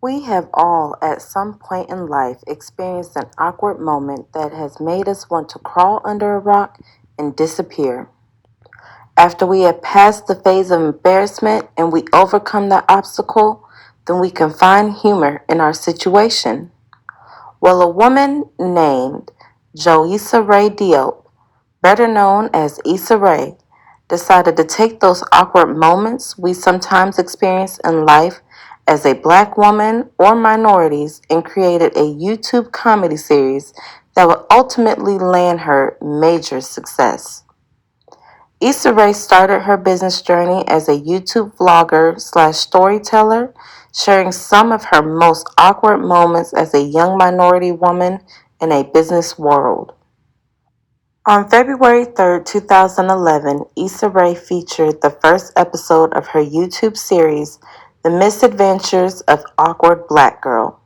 We have all, at some point in life, experienced an awkward moment that has made us want to crawl under a rock and disappear. After we have passed the phase of embarrassment and we overcome the obstacle, then we can find humor in our situation. Well, a woman named Joissa Ray Diop, better known as Issa Rae, decided to take those awkward moments we sometimes experience in life as a black woman or minorities and created a YouTube comedy series that would ultimately land her major success. Issa Rae started her business journey as a YouTube vlogger slash storyteller, sharing some of her most awkward moments as a young minority woman in a business world. On February 3rd, 2011, Issa Rae featured the first episode of her YouTube series, The Misadventures of Awkward Black Girl.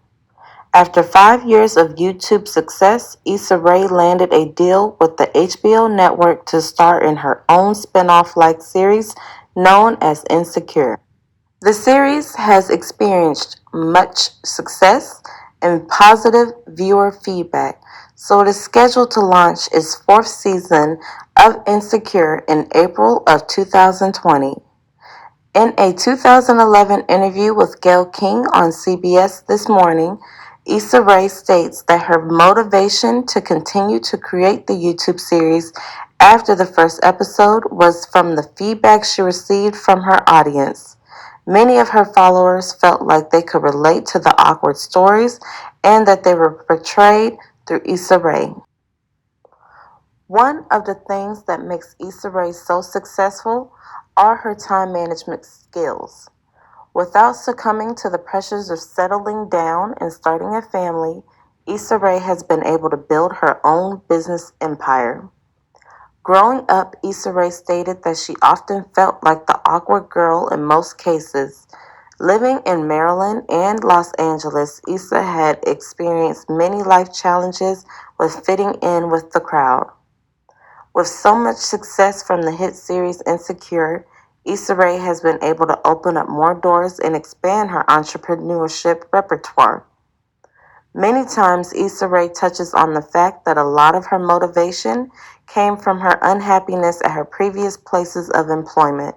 After 5 years of YouTube success, Issa Rae landed a deal with the HBO network to star in her own spin-off-like series known as Insecure. The series has experienced much success and positive viewer feedback, so it is scheduled to launch its fourth season of Insecure in April of 2020. In a 2011 interview with Gayle King on CBS This Morning, Issa Rae states that her motivation to continue to create the YouTube series after the first episode was from the feedback she received from her audience. Many of her followers felt like they could relate to the awkward stories and that they were portrayed through Issa Rae. One of the things that makes Issa Rae so successful are her time management skills. Without succumbing to the pressures of settling down and starting a family, Issa Rae has been able to build her own business empire. Growing up, Issa Rae stated that she often felt like the awkward girl in most cases. Living in Maryland and Los Angeles, Issa had experienced many life challenges with fitting in with the crowd. With so much success from the hit series Insecure, Issa Rae has been able to open up more doors and expand her entrepreneurship repertoire. Many times, Issa Rae touches on the fact that a lot of her motivation came from her unhappiness at her previous places of employment.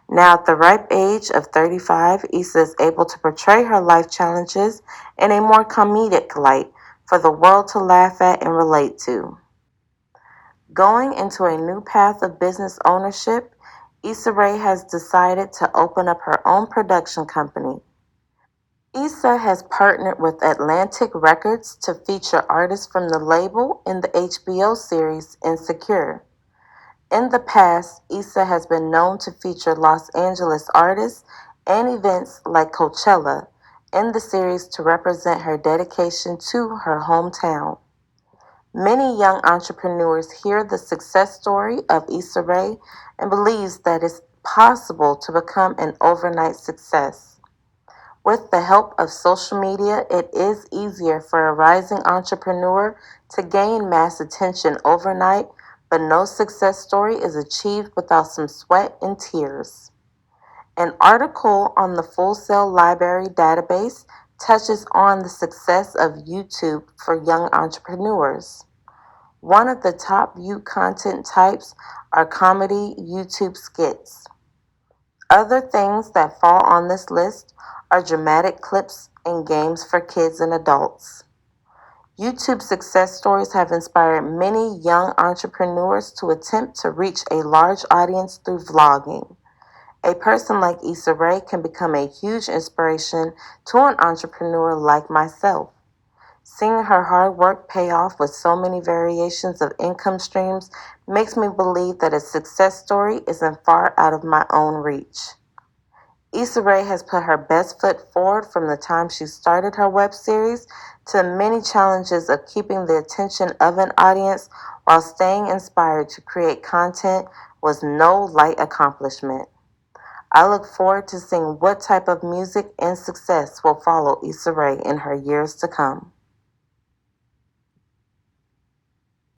Now, at the ripe age of 35, Issa is able to portray her life challenges in a more comedic light for the world to laugh at and relate to. Going into a new path of business ownership, Issa Rae has decided to open up her own production company. Issa has partnered with Atlantic Records to feature artists from the label in the HBO series Insecure. In the past, Issa has been known to feature Los Angeles artists and events like Coachella in the series to represent her dedication to her hometown. Many young entrepreneurs hear the success story of Issa Rae and believes that it's possible to become an overnight success. With the help of social media, it is easier for a rising entrepreneur to gain mass attention overnight, but no success story is achieved without some sweat and tears. An article on the Full Sail Library database touches on the success of YouTube for young entrepreneurs. One of the top viewed content types are comedy YouTube skits. Other things that fall on this list are dramatic clips and games for kids and adults. YouTube success stories have inspired many young entrepreneurs to attempt to reach a large audience through vlogging. A person like Issa Rae can become a huge inspiration to an entrepreneur like myself. Seeing her hard work pay off with so many variations of income streams makes me believe that a success story isn't far out of my own reach. Issa Rae has put her best foot forward from the time she started her web series to the many challenges of keeping the attention of an audience while staying inspired to create content was no light accomplishment. I look forward to seeing what type of music and success will follow Issa Rae in her years to come.